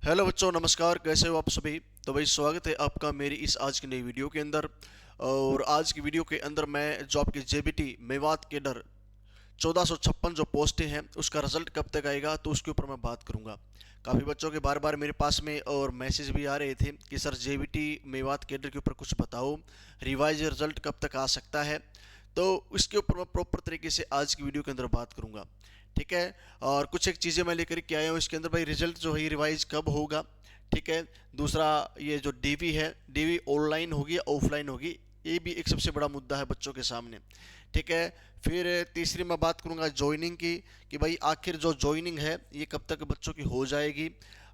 Hello बच्चों, नमस्कार। कैसे हो आप सभी। तो भाई स्वागत है आपका मेरी इस आज की नई वीडियो के अंदर। और आज की वीडियो के अंदर मैं जो आपकी जेबीटी मेवात केडर 1456 जो पोस्टें हैं उसका रिजल्ट कब तक आएगा तो उसके ऊपर मैं बात करूंगा। काफ़ी बच्चों के बार बार मेरे पास में और मैसेज भी आ रहे थे कि सर जेबीटी मेवात केडर के ऊपर कुछ बताओ, रिवाइज रिजल्ट कब तक आ सकता है। तो इसके ऊपर मैं प्रॉपर तरीके से आज की वीडियो के अंदर बात करूंगा। ठीक है। और कुछ एक चीज़ें मैं लेकर के आया हूँ इसके अंदर। भाई रिजल्ट जो है रिवाइज कब होगा। ठीक है। दूसरा, ये जो डीवी है, डीवी ऑनलाइन होगी या ऑफलाइन होगी, ये भी एक सबसे बड़ा मुद्दा है बच्चों के सामने। ठीक है। फिर तीसरी मैं बात करूंगा ज्वाइनिंग की, कि भाई आखिर जो ज्वाइनिंग है ये कब तक बच्चों की हो जाएगी।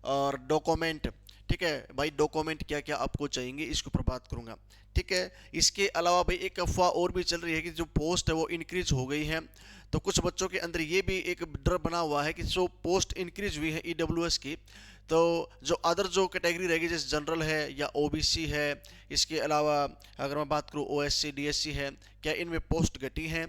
और डॉक्यूमेंट, ठीक है भाई, डॉक्यूमेंट क्या क्या आपको चाहिए इसके ऊपर बात करूंगा। ठीक है। इसके अलावा भाई एक अफवाह और भी चल रही है कि जो पोस्ट है वो इंक्रीज हो गई है। तो कुछ बच्चों के अंदर ये भी एक डर बना हुआ है कि जो पोस्ट इंक्रीज हुई है ईडब्ल्यूएस की, तो जो अदर जो कैटेगरी रहेगी जैसे जनरल है या ओबीसी है, इसके अलावा अगर मैं बात करूँ ओएससी डीएससी है, क्या इनमें पोस्ट घटी हैं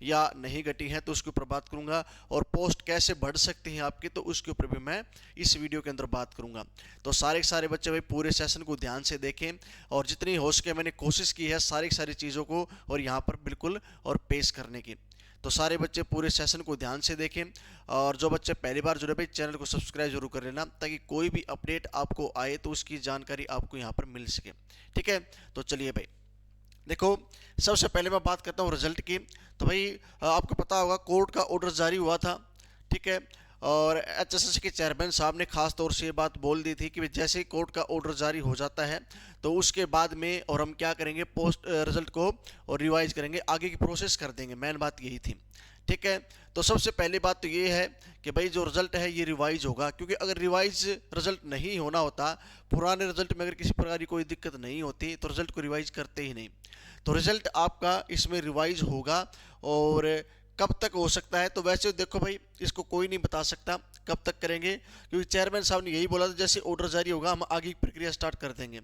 या नहीं घटी हैं, तो उसके ऊपर बात करूंगा। और पोस्ट कैसे बढ़ सकती हैं आपकी, तो उसके ऊपर भी मैं इस वीडियो के अंदर बात करूंगा। तो सारे के सारे बच्चे भाई पूरे सेशन को ध्यान से देखें, और जितनी हो सके मैंने कोशिश की है सारी चीज़ों को और यहाँ पर बिल्कुल और पेश करने की। तो सारे बच्चे पूरे सेशन को ध्यान से देखें, और जो बच्चे पहली बार जुड़े भाई चैनल को सब्सक्राइब जरूर कर लेना, ताकि कोई भी अपडेट आपको आए तो उसकी जानकारी आपको यहाँ पर मिल सके। ठीक है। तो चलिए भाई देखो, सबसे पहले मैं बात करता हूँ रिजल्ट की। तो भाई आपको पता होगा कोर्ट का ऑर्डर जारी हुआ था। ठीक है। और एचएसएस के चेयरमैन साहब ने खास तौर से ये बात बोल दी थी कि जैसे ही कोर्ट का ऑर्डर जारी हो जाता है तो उसके बाद में और हम क्या करेंगे, पोस्ट रिजल्ट को और रिवाइज करेंगे, आगे की प्रोसेस कर देंगे। मेन बात यही थी। ठीक है। तो सबसे पहली बात तो ये है कि भाई जो रिजल्ट है ये रिवाइज होगा, क्योंकि अगर रिवाइज रिजल्ट नहीं होना होता, पुराने रिजल्ट में अगर किसी प्रकार की कोई दिक्कत नहीं होती तो रिजल्ट को रिवाइज करते ही नहीं। तो रिजल्ट आपका इसमें रिवाइज होगा। और कब तक हो सकता है, तो वैसे देखो भाई इसको कोई नहीं बता सकता कब तक करेंगे, क्योंकि चेयरमैन साहब ने यही बोला था जैसे ऑर्डर जारी होगा हम आगे की प्रक्रिया स्टार्ट कर देंगे।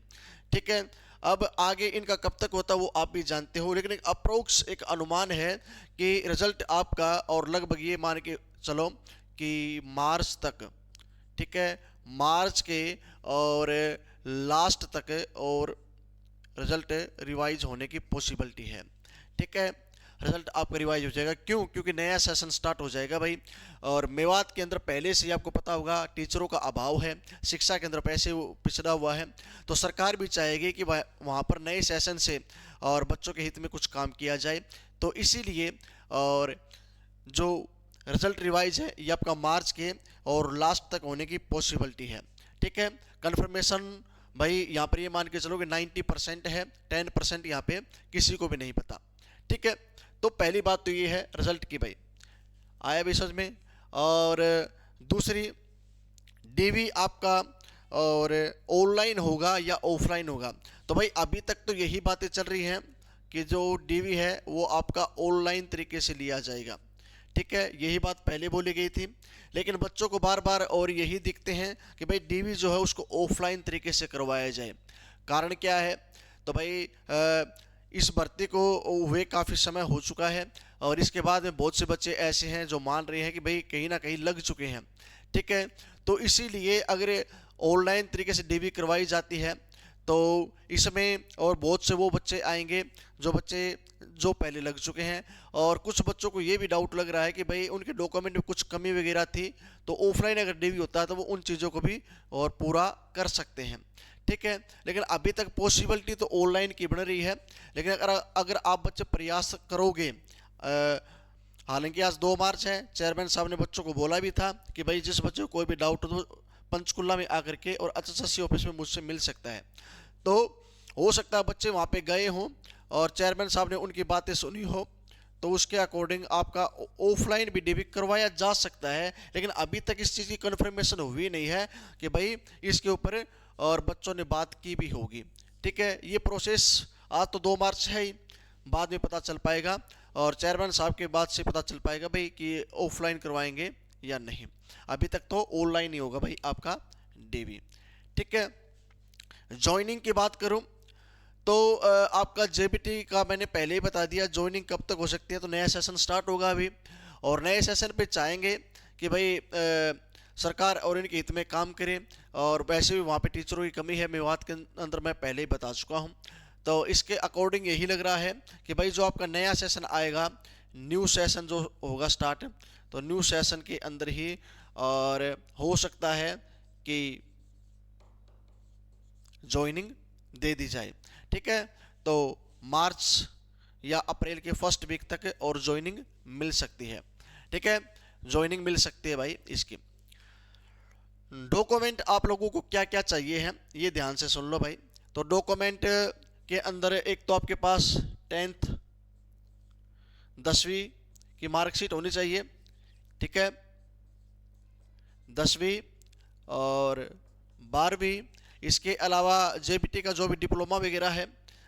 ठीक है। अब आगे इनका कब तक होता है वो आप भी जानते हो, लेकिन एक अप्रोक्स एक अनुमान है कि रिजल्ट आपका, और लगभग ये मान के चलो कि मार्च तक, ठीक है, मार्च के और लास्ट तक और रिजल्ट रिवाइज होने की पॉसिबिलिटी है। ठीक है। रिजल्ट आपका रिवाइज हो जाएगा। क्यों? क्योंकि नया सेशन स्टार्ट हो जाएगा भाई। और मेवात के अंदर पहले से ही आपको पता होगा टीचरों का अभाव है, शिक्षा के अंदर पैसे पिछड़ा हुआ है। तो सरकार भी चाहेगी कि वहाँ पर नए सेशन से और बच्चों के हित में कुछ काम किया जाए। तो इसीलिए और जो रिजल्ट रिवाइज है ये आपका मार्च के और लास्ट तक होने की पॉसिबिलिटी है। ठीक है। कन्फर्मेशन भाई यहाँ पर ये मान के चलो कि 90% है, 10% यहाँ पे किसी को भी नहीं पता। ठीक है। तो पहली बात तो ये है रिजल्ट की, भाई आया भी समझ में। और दूसरी, डीवी आपका और ऑनलाइन होगा या ऑफलाइन होगा। तो भाई अभी तक तो यही बातें चल रही हैं कि जो डीवी है वो आपका ऑनलाइन तरीके से लिया जाएगा। ठीक है। यही बात पहले बोली गई थी, लेकिन बच्चों को बार बार और यही दिखते हैं कि भाई डीवी जो है उसको ऑफलाइन तरीके से करवाया जाए। कारण क्या है? तो भाई इस भर्ती को हुए काफ़ी समय हो चुका है, और इसके बाद में बहुत से बच्चे ऐसे हैं जो मान रहे हैं कि भाई कहीं ना कहीं लग चुके हैं। ठीक है। तो इसीलिए अगर ऑनलाइन तरीके से डीवी करवाई जाती है तो इसमें और बहुत से वो बच्चे आएंगे जो बच्चे जो पहले लग चुके हैं। और कुछ बच्चों को ये भी डाउट लग रहा है कि भाई उनके डॉक्यूमेंट में कुछ कमी वगैरह थी, तो ऑफलाइन अगर डीवी होता है तो वो उन चीज़ों को भी और पूरा कर सकते हैं। ठीक है। लेकिन अभी तक पॉसिबिलिटी तो ऑनलाइन की बन रही है, लेकिन अगर आप बच्चे प्रयास करोगे, हालांकि आज 2 मार्च है, चेयरमैन साहब ने बच्चों को बोला भी था कि भाई जिस बच्चे को कोई भी डाउट हो तो पंचकुला में आकर के और एचएसएससी ऑफिस में मुझसे मिल सकता है। तो हो सकता है बच्चे वहाँ पे गए हों और चेयरमैन साहब ने उनकी बातें सुनी हो, तो उसके अकॉर्डिंग आपका ऑफलाइन भी डीवी करवाया जा सकता है। लेकिन अभी तक इस चीज़ की कन्फर्मेशन हुई नहीं है कि भाई इसके ऊपर और बच्चों ने बात की भी होगी। ठीक है। ये प्रोसेस आज तो 2 मार्च है ही, बाद में पता चल पाएगा, और चेयरमैन साहब के बाद से पता चल पाएगा भाई कि ऑफलाइन करवाएंगे या नहीं। अभी तक तो ऑनलाइन ही होगा भाई आपका डीवी। ठीक है। ज्वाइनिंग की बात करूं तो आपका जेबीटी का मैंने पहले ही बता दिया ज्वाइनिंग कब तक हो सकती है। तो नया सेशन स्टार्ट होगा अभी, और नए सेशन पे चाहेंगे कि भाई सरकार और इनके हित में काम करे। और वैसे भी वहाँ पे टीचरों की कमी है मेवात के अंदर, मैं पहले ही बता चुका हूँ। तो इसके अकॉर्डिंग यही लग रहा है कि भाई जो आपका नया सेशन आएगा, न्यू सेशन जो होगा स्टार्ट, तो न्यू सेशन के अंदर ही और हो सकता है कि ज्वाइनिंग दे दी जाए। ठीक है, तो मार्च या अप्रैल के फर्स्ट वीक तक और ज्वाइनिंग मिल सकती है। ठीक है, ज्वाइनिंग मिल सकती है भाई। इसकी डॉक्यूमेंट आप लोगों को क्या क्या चाहिए है ये ध्यान से सुन लो भाई। तो डॉक्यूमेंट के अंदर एक तो आपके पास 10th 10वीं की मार्कशीट होनी चाहिए। ठीक है, 10वीं और 12वीं। इसके अलावा जेबीटी का जो भी डिप्लोमा वगैरह है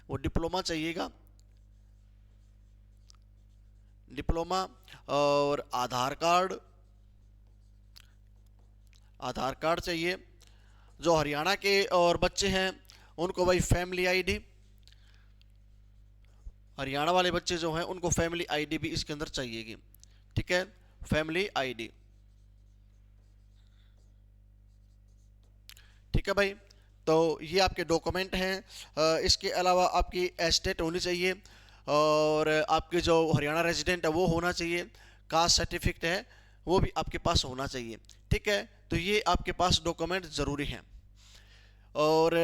वो डिप्लोमा चाहिएगा, डिप्लोमा। और आधार कार्ड चाहिए। जो हरियाणा के और बच्चे हैं उनको भाई फैमिली आईडी, हरियाणा वाले बच्चे जो हैं उनको फैमिली आईडी भी इसके अंदर चाहिएगी। ठीक है, फैमिली आईडी। ठीक है भाई, तो ये आपके डॉक्यूमेंट हैं। इसके अलावा आपकी एस्टेट होनी चाहिए और आपके जो हरियाणा रेजिडेंट है वो होना चाहिए। कास्ट सर्टिफिकेट है वो भी आपके पास होना चाहिए। ठीक है, तो ये आपके पास डॉक्यूमेंट ज़रूरी हैं। और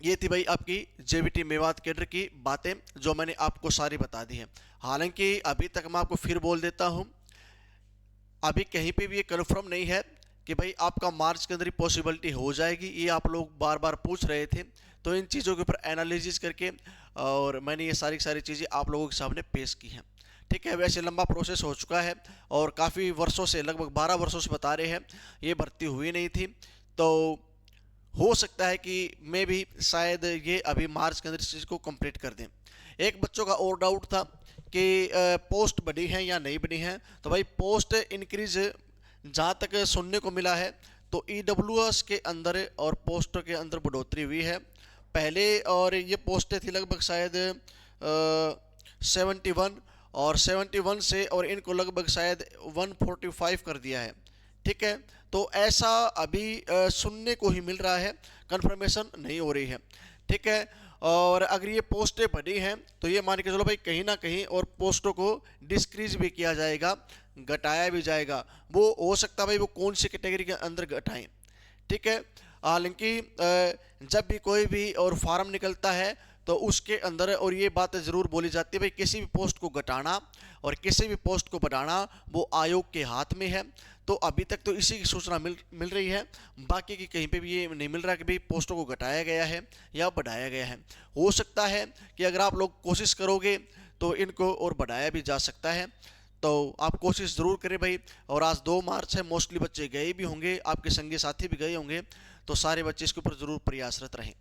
ये थी भाई आपकी जेबीटी मेवात कैडर की बातें जो मैंने आपको सारी बता दी हैं। हालांकि अभी तक मैं आपको फिर बोल देता हूँ, अभी कहीं पे भी ये कन्फर्म नहीं है कि भाई आपका मार्च के अंदर ही पॉसिबिलिटी हो जाएगी। ये आप लोग बार बार पूछ रहे थे, तो इन चीज़ों के ऊपर एनालिसिस करके और मैंने ये सारी चीज़ें आप लोगों के सामने पेश की हैं। ठीक है, वैसे लंबा प्रोसेस हो चुका है और काफ़ी वर्षों से, लगभग 12 वर्षों से बता रहे हैं ये भर्ती हुई नहीं थी। तो हो सकता है कि मैं भी शायद ये अभी मार्च के अंदर इस चीज़ को कंप्लीट कर दें। एक बच्चों का और डाउट था कि पोस्ट बढ़ी है या नहीं बढ़ी है। तो भाई पोस्ट इंक्रीज जहाँ तक सुनने को मिला है तो EWS के अंदर और पोस्ट के अंदर बढ़ोतरी हुई है। पहले और ये पोस्टें थी लगभग शायद 71 और 71 से और इनको लगभग शायद 145 कर दिया है। ठीक है, तो ऐसा अभी सुनने को ही मिल रहा है, कंफर्मेशन नहीं हो रही है। ठीक है, और अगर ये पोस्टें बढ़ी हैं तो ये मान के चलो भाई कहीं ना कहीं और पोस्टों को डिस्क्रीज भी किया जाएगा, घटाया भी जाएगा। वो हो सकता है भाई वो कौन सी कैटेगरी के अंदर घटाएं। ठीक है, हालांकि जब भी कोई भी और फार्म निकलता है तो उसके अंदर और ये बात ज़रूर बोली जाती है भाई किसी भी पोस्ट को घटाना और किसी भी पोस्ट को बढ़ाना वो आयोग के हाथ में है। तो अभी तक तो इसी की सूचना मिल रही है, बाकी की कहीं पे भी ये नहीं मिल रहा कि भाई पोस्टों को घटाया गया है या बढ़ाया गया है। हो सकता है कि अगर आप लोग कोशिश करोगे तो इनको और बढ़ाया भी जा सकता है, तो आप कोशिश ज़रूर करें भाई। और आज 2 मार्च है, मोस्टली बच्चे गए भी होंगे, आपके संगी साथी भी गए होंगे, तो सारे बच्चे इसके ऊपर ज़रूर प्रयासरत रहें।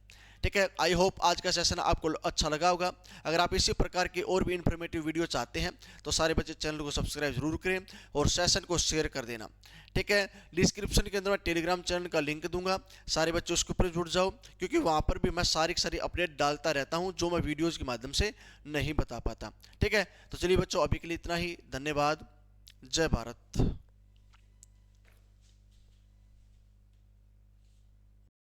ठीक है, आई होप आज का सेशन आपको अच्छा लगा होगा। अगर आप इसी प्रकार की और भी इन्फॉर्मेटिव वीडियो चाहते हैं तो सारे बच्चे चैनल को सब्सक्राइब जरूर करें और सेशन को शेयर कर देना। ठीक है, डिस्क्रिप्शन के अंदर मैं टेलीग्राम चैनल का लिंक दूंगा, सारे बच्चे उसके ऊपर जुड़ जाओ, क्योंकि वहाँ पर भी मैं सारी अपडेट डालता रहता हूँ जो मैं वीडियोज़ के माध्यम से नहीं बता पाता। ठीक है, तो चलिए बच्चों अभी के लिए इतना ही। धन्यवाद। जय भारत।